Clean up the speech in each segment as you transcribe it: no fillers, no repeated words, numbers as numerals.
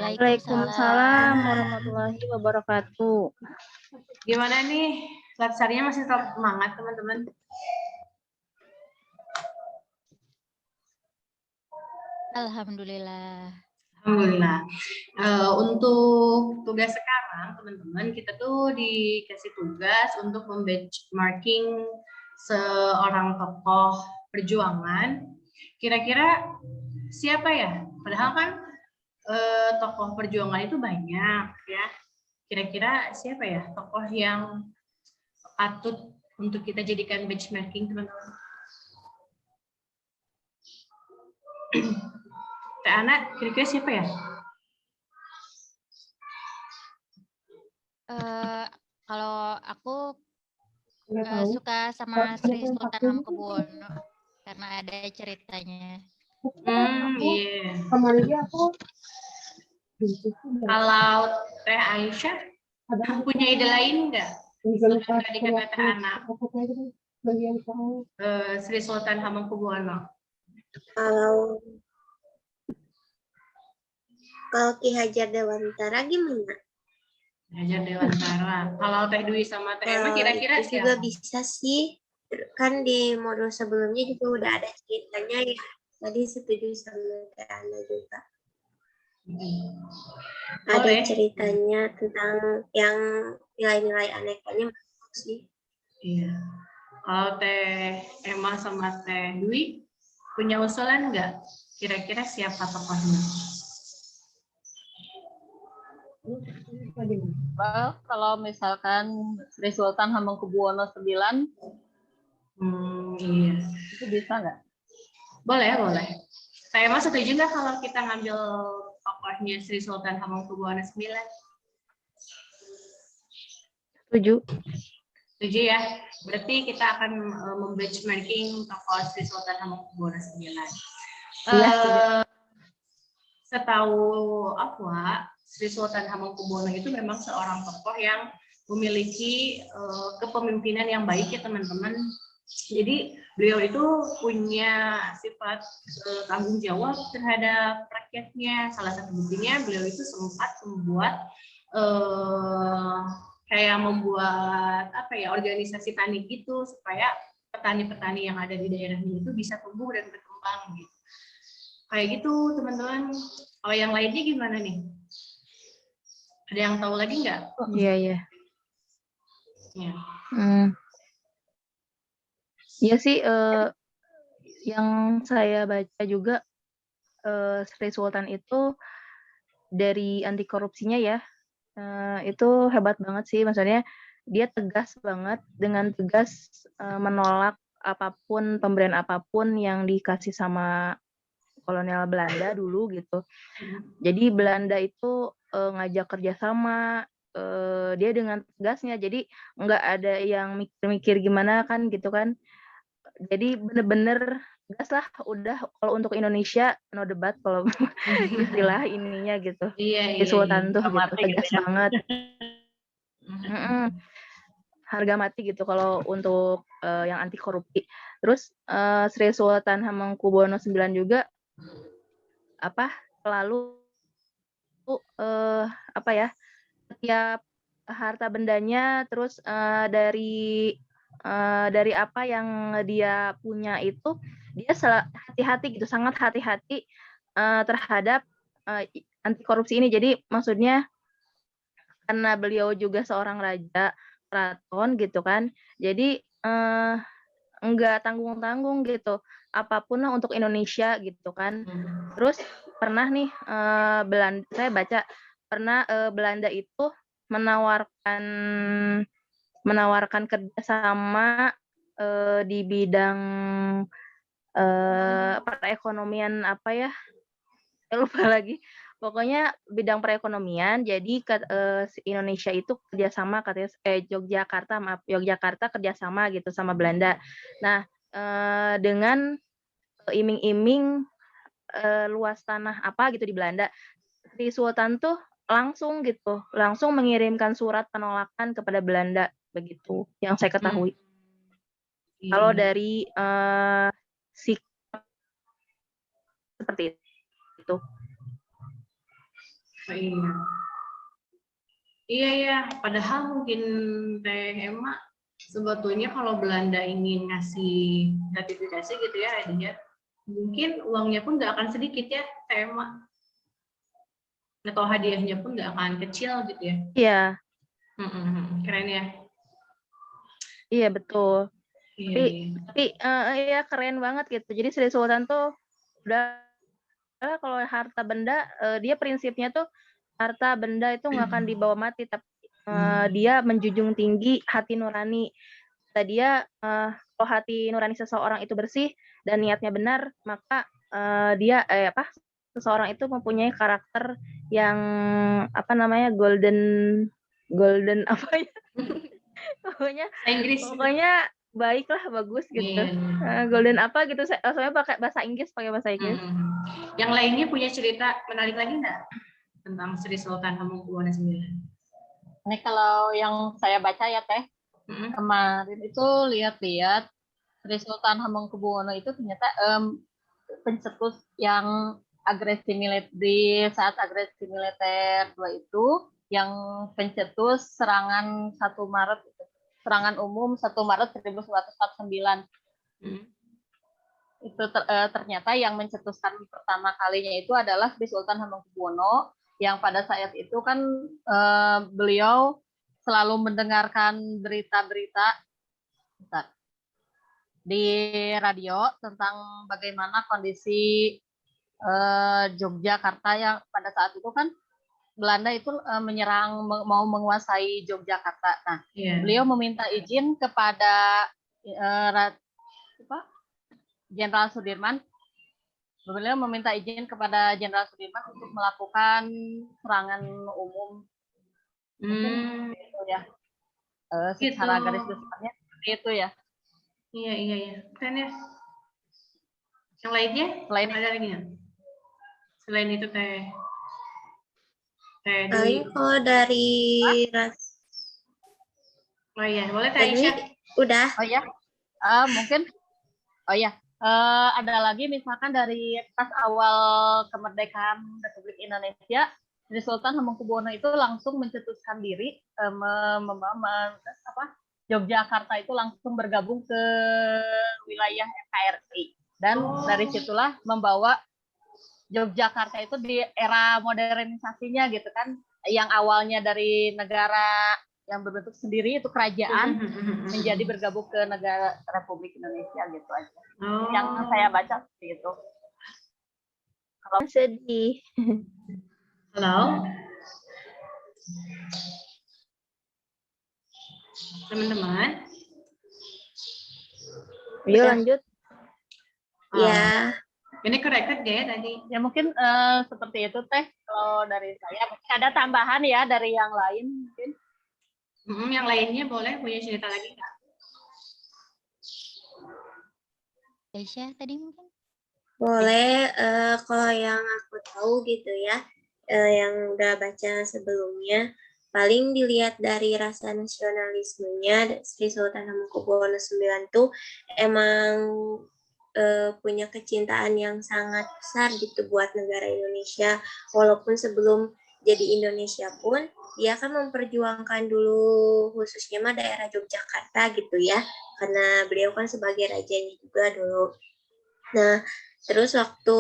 Waalaikumsalam warahmatullahi wabarakatuh. Gimana nih? Latsarnya masih tetap semangat, teman-teman? Alhamdulillah. Alhamdulillah. Untuk tugas sekarang, teman-teman, kita tuh dikasih tugas untuk membenchmarking seorang tokoh perjuangan. Kira-kira siapa ya? Padahal kan tokoh perjuangan itu banyak ya. Kira-kira siapa ya tokoh yang patut untuk kita jadikan benchmarking, teman-teman? Teh Ana, kira-kira siapa ya? Kalau aku suka sama Sri Sultan Hamengkubuwono karena ada ceritanya. Iya. Kalau Teh Aisyah punya ide lain nggak? Tadi kata Teh Ana, Sri Sultan Hamengkubuwono. Kalau Ki Hajar Dewantara gimana? Hajar Dewantara. Kalau Teh Dwi sama Teh Emma kira-kira itu juga bisa sih. Kan di modul sebelumnya juga udah ada ceritanya ya. Tadi setuju sama Teh Ana juga. Ada ceritanya tentang yang nilai-nilai anekanya masuk sih. Iya. Kalau Teh Emma sama Teh Dwi punya usulan nggak? Kira-kira siapa tokohnya? Well, kalau misalkan Sri Sultan Hamengkubuwono IX, iya. Itu bisa nggak? Boleh, boleh. Saya emang setuju nggak kalau kita ngambil tokohnya Sri Sultan Hamengkubuwono IX? Setuju. Setuju ya. Berarti kita akan membenchmarking tokoh Sri Sultan Hamengkubuwono IX. Setahu aku, Sri Sultan Hamengkubuwono itu memang seorang tokoh yang memiliki kepemimpinan yang baik ya teman-teman. Jadi beliau itu punya sifat tanggung jawab terhadap rakyatnya. Salah satu buktinya beliau itu sempat membuat organisasi tani gitu supaya petani-petani yang ada di daerahnya itu bisa tumbuh dan berkembang gitu. Kayak gitu teman-teman. Kalau yang lainnya gimana nih? Ada yang tahu lagi nggak? Iya, iya. Ya. Iya sih, yang saya baca juga Sri Sultan itu dari anti korupsinya ya, itu hebat banget sih. Maksudnya dia tegas banget, dengan tegas menolak apapun, pemberian apapun yang dikasih sama kolonial Belanda dulu gitu. Jadi Belanda itu ngajak kerjasama, dia dengan tegasnya. Jadi nggak ada yang mikir-mikir gimana kan gitu kan. Jadi bener-bener gas lah, udah. Kalau untuk Indonesia no debat kalau istilah ininya gitu. Iya. Sultan tuh gitu, tegas gitu ya. banget. Harga mati gitu kalau untuk yang anti korupsi. Terus Sri Sultan Hamengkubuwono IX juga selalu setiap harta bendanya, terus dari apa yang dia punya itu dia hati-hati gitu, sangat hati-hati terhadap anti korupsi ini. Jadi maksudnya karena beliau juga seorang raja keraton gitu kan, jadi enggak tanggung-tanggung gitu, apapun lah untuk Indonesia gitu kan. Terus pernah nih saya baca pernah Belanda itu menawarkan kerjasama di bidang perekonomian saya lupa lagi. Pokoknya bidang perekonomian. Jadi Indonesia itu kerjasama katanya Yogyakarta kerjasama gitu sama Belanda. Nah dengan iming-iming luas tanah gitu di Belanda, Sri Sultan tuh langsung mengirimkan surat penolakan kepada Belanda begitu yang saya ketahui. Kalau dari sikap seperti itu. Oh, iya. Iya ya, padahal mungkin Teh Emma sebetulnya kalau Belanda ingin ngasih gratifikasi gitu ya, hadiah, mungkin uangnya pun nggak akan sedikit ya, Teh Emma. Atau hadiahnya pun nggak akan kecil gitu ya. Iya, Keren ya. iya betul. Iya, Tapi ya keren banget gitu. Jadi Sri Sultan tuh udah kalau harta benda dia prinsipnya tuh harta benda itu nggak akan dibawa mati, tapi dia menjunjung tinggi hati nurani. Kata dia kalau hati nurani seseorang itu bersih dan niatnya benar, maka dia seseorang itu mempunyai karakter yang apa namanya golden apa ya Inggris. pokoknya baik lah, bagus gitu. Iya. Golden apa gitu, soalnya pakai bahasa Inggris. Yang lainnya punya cerita menarik lagi nggak tentang Sri Sultan Hamengkubuwono IX? Ini kalau yang saya baca ya Teh, kemarin itu lihat-lihat Sri Sultan Hamengkubuwono itu ternyata pencetus yang agresi militer di saat agresi militer 2 itu, yang pencetus serangan 1 Maret, serangan umum 1 Maret 1949. Itu ternyata yang mencetuskan pertama kalinya itu adalah Sri Sultan Hamengkubuwono, yang pada saat itu kan beliau selalu mendengarkan berita-berita di radio tentang bagaimana kondisi Yogyakarta, yang pada saat itu kan Belanda itu menyerang, mau menguasai Yogyakarta. Nah, beliau meminta izin kepada Jenderal Sudirman. Beliau meminta izin kepada Jenderal Sudirman untuk melakukan serangan umum. Itu ya. Secara garis besarnya seperti itu ya. Iya. Keren ya. Yang lainnya? Ada lagi nggak? Selain itu Teh Dwi. Kalau dari Oh iya, boleh Teh Aisyah. Udah. Oh ya. Mungkin. Oh ya. Ada lagi misalkan dari pas awal kemerdekaan Republik Indonesia, Sri Sultan Hamengkubuwono itu langsung mencetuskan diri, Yogyakarta itu langsung bergabung ke wilayah NKRI, dan dari situlah membawa Yogyakarta itu di era modernisasinya gitu kan, yang awalnya dari negara yang berbentuk sendiri itu kerajaan menjadi bergabung ke negara Republik Indonesia gitu aja. Yang saya baca seperti itu. Kalau sedih. Halo. Teman-teman. Yuk lanjut. Ya. Ini ke-record ya tadi? Ya mungkin seperti itu Teh. Kalau dari saya mungkin ada tambahan ya dari yang lain mungkin. Yang lainnya boleh punya cerita lagi nggak? Aisyah tadi mungkin? Boleh. Kalau yang aku tahu gitu ya, yang udah baca sebelumnya, paling dilihat dari rasa nasionalismenya, Sri Sultan Hamengkubuwono IX tuh emang punya kecintaan yang sangat besar gitu buat negara Indonesia. Walaupun sebelum jadi Indonesia pun dia kan memperjuangkan dulu khususnya mah daerah Yogyakarta gitu ya, karena beliau kan sebagai rajanya juga dulu. Nah, terus waktu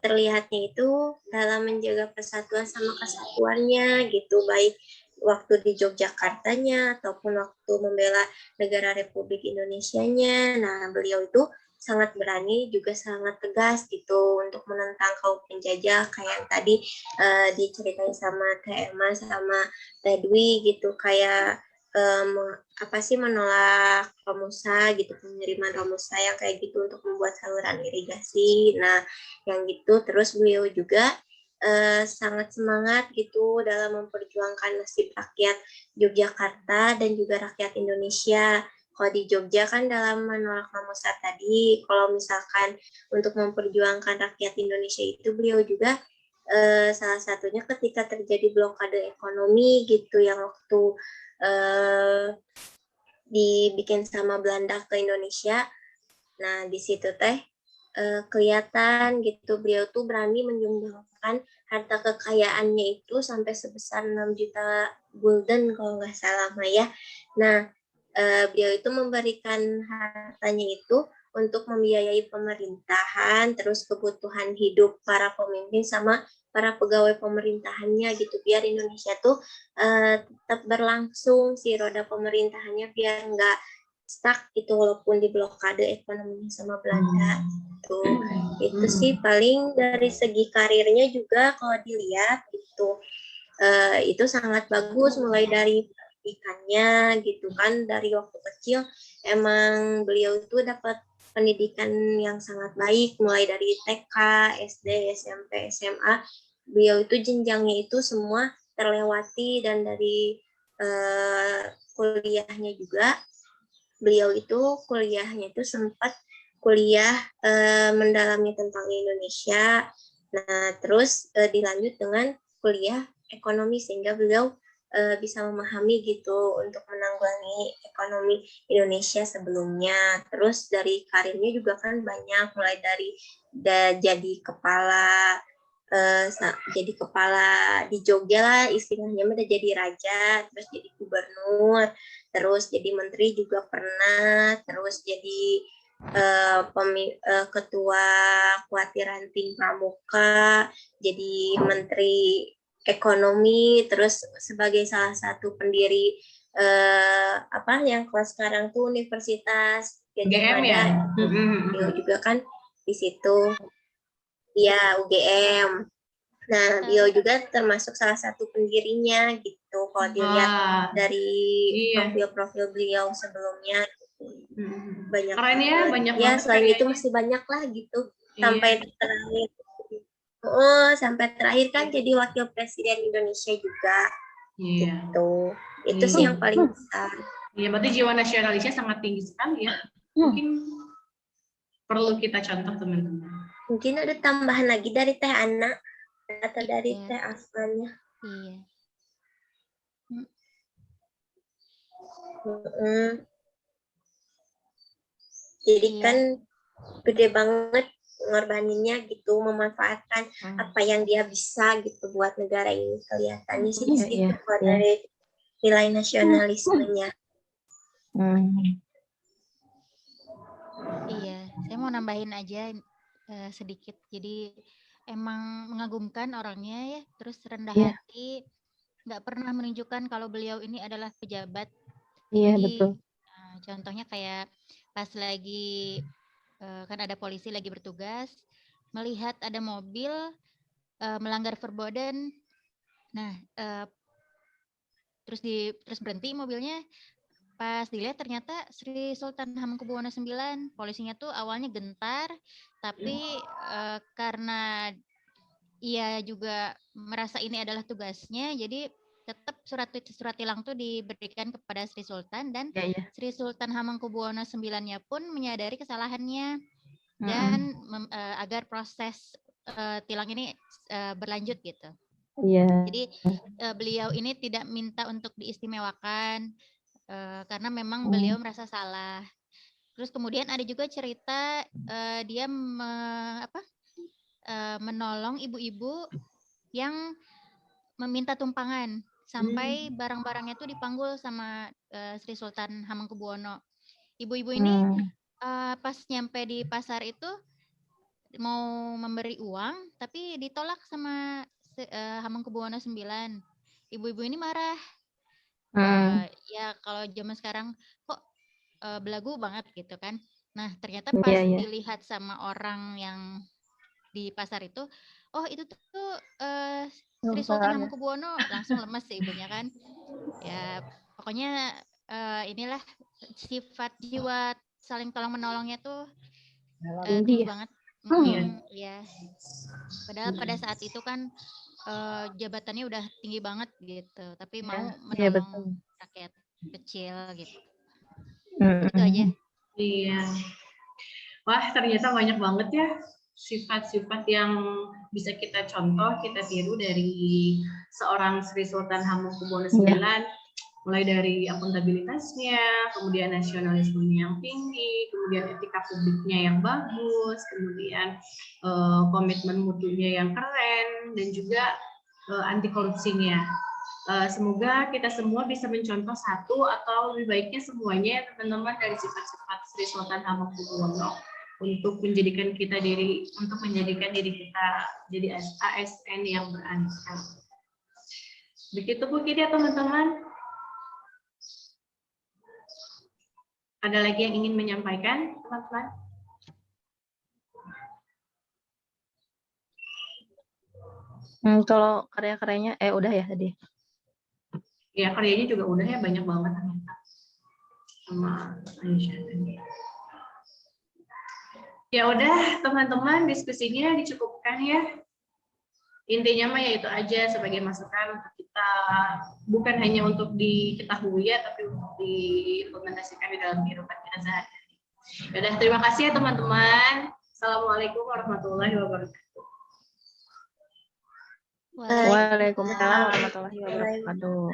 terlihatnya itu dalam menjaga persatuan sama kesatuannya gitu, baik waktu di Yogyakartanya ataupun waktu membela negara Republik Indonesianya. Nah, beliau itu sangat berani juga sangat tegas gitu untuk menentang kaum penjajah, kayak yang tadi diceritain sama Teh Emma sama Teh Dwi gitu, kayak menolak Romusa gitu, pengiriman Romusa yang kayak gitu untuk membuat saluran irigasi. Nah, yang gitu terus beliau juga sangat semangat gitu dalam memperjuangkan nasib rakyat Yogyakarta dan juga rakyat Indonesia. Kalau di Jogja kan dalam menolak Romusa tadi, kalau misalkan untuk memperjuangkan rakyat Indonesia itu beliau juga salah satunya ketika terjadi blokade ekonomi gitu, yang waktu dibikin sama Belanda ke Indonesia. Nah, di situ Teh kelihatan gitu beliau tuh berani menyumbangkan harta kekayaannya itu sampai sebesar 6 juta gulden kalau nggak salah ya. Nah, beliau itu memberikan hartanya itu untuk membiayai pemerintahan, terus kebutuhan hidup para pemimpin sama para pegawai pemerintahannya gitu, biar Indonesia tuh tetap berlangsung si roda pemerintahannya, biar nggak stuck gitu walaupun di blokade ekonominya sama Belanda. Itu sih paling dari segi karirnya juga kalau dilihat gitu, itu sangat bagus mulai dari pendidikannya gitu kan, dari waktu kecil emang beliau itu dapat pendidikan yang sangat baik mulai dari TK, SD, SMP, SMA. Beliau itu jenjangnya itu semua terlewati, dan dari kuliahnya juga beliau itu kuliahnya itu sempat kuliah mendalami tentang Indonesia. Nah, terus dilanjut dengan kuliah ekonomi sehingga beliau bisa memahami gitu untuk menanggulangi ekonomi Indonesia sebelumnya. Terus dari karirnya juga kan banyak, mulai dari jadi kepala di Jogja lah istilahnya, udah jadi raja, terus jadi gubernur, terus jadi menteri juga pernah, terus jadi ketua Kuati Ranting Pramuka, jadi menteri ekonomi, terus sebagai salah satu pendiri yang kelas sekarang tuh Universitas Gajah Mada ya? Beliau juga kan di situ. Ya, UGM. Nah, beliau juga termasuk salah satu pendirinya gitu, kalau dilihat dari profil-profil beliau sebelumnya. Banyak keren ya, banyak ya, banget selain karyanya. itu masih banyak lah gitu. Sampai terakhir kan jadi wakil presiden Indonesia juga. Gitu. Itu sih yang paling besar. Iya, berarti jiwa nasionalisnya sangat tinggi sekali ya. Mungkin perlu kita contoh teman-teman. Mungkin ada tambahan lagi dari Teh Ana atau dari Teh Afanya. Iya. Jadi kan gede banget ngorbaninnya gitu, memanfaatkan apa yang dia bisa gitu buat negara ini. Kelihatannya sih di situ dari nilai nasionalismenya. Iya, saya mau nambahin aja sedikit. Jadi emang mengagumkan orangnya ya, terus rendah hati, nggak pernah menunjukkan kalau beliau ini adalah pejabat. Iya, Jadi betul. contohnya kayak pas lagi kan ada polisi lagi bertugas, melihat ada mobil melanggar verboden, nah terus berhenti mobilnya. Pas dilihat ternyata Sri Sultan Hamengkubuwono IX. Polisinya tuh awalnya gentar, tapi karena ia juga merasa ini adalah tugasnya, jadi tetap surat tilang tuh diberikan kepada Sri Sultan, dan Sri Sultan Hamengkubuwono IX-nya pun menyadari kesalahannya dan agar proses tilang ini berlanjut gitu. Jadi beliau ini tidak minta untuk diistimewakan, karena memang beliau merasa salah. Terus kemudian ada juga cerita dia menolong ibu-ibu yang meminta tumpangan sampai barang-barangnya tuh dipanggul sama Sri Sultan Hamengkubuwono. Ibu-ibu ini pas nyampe di pasar itu mau memberi uang, tapi ditolak sama Hamengkubuwono IX. Ibu-ibu ini marah. Ya kalau zaman sekarang kok belagu banget gitu kan. Nah ternyata pas dilihat sama orang yang di pasar itu, oh itu tuh Sri Sultan Hamengkubuwono, langsung lemes sih ibunya kan. Ya pokoknya inilah sifat jiwa saling tolong menolongnya tuh tinggi banget. Ya. Padahal pada saat itu kan jabatannya udah tinggi banget gitu, tapi mau menolong rakyat kecil gitu. Itu aja. Iya. Wah, ternyata banyak banget ya sifat-sifat yang bisa kita contoh, kita tiru dari seorang Sri Sultan Hamengkubuwono IX. mulai dari akuntabilitasnya, kemudian nasionalismenya yang tinggi, kemudian etika publiknya yang bagus, kemudian komitmen mutunya yang keren, dan juga anti korupsinya. Semoga kita semua bisa mencontoh satu atau lebih baiknya semuanya teman-teman dari sifat-sifat Sri Sultan Hamengkubuwono untuk menjadikan diri kita jadi ASN yang beransur. Begitu Bu Kidia, teman-teman. Ada lagi yang ingin menyampaikan, teman-teman? Kalau karya-karyanya, udah ya tadi. Ya, karyanya juga udah ya, banyak banget ternyata. Sama Aisyah tadi. Ya udah, teman-teman, diskusinya dicukupkan ya. Intinya mah ya itu aja sebagai masukan untuk kita, bukan hanya untuk diketahui ya, tapi untuk diimplementasikan di dalam kehidupan kita sehari-hari. Ya udah, terima kasih ya teman-teman. Assalamualaikum warahmatullahi wabarakatuh. Waalaikumsalam warahmatullahi wabarakatuh.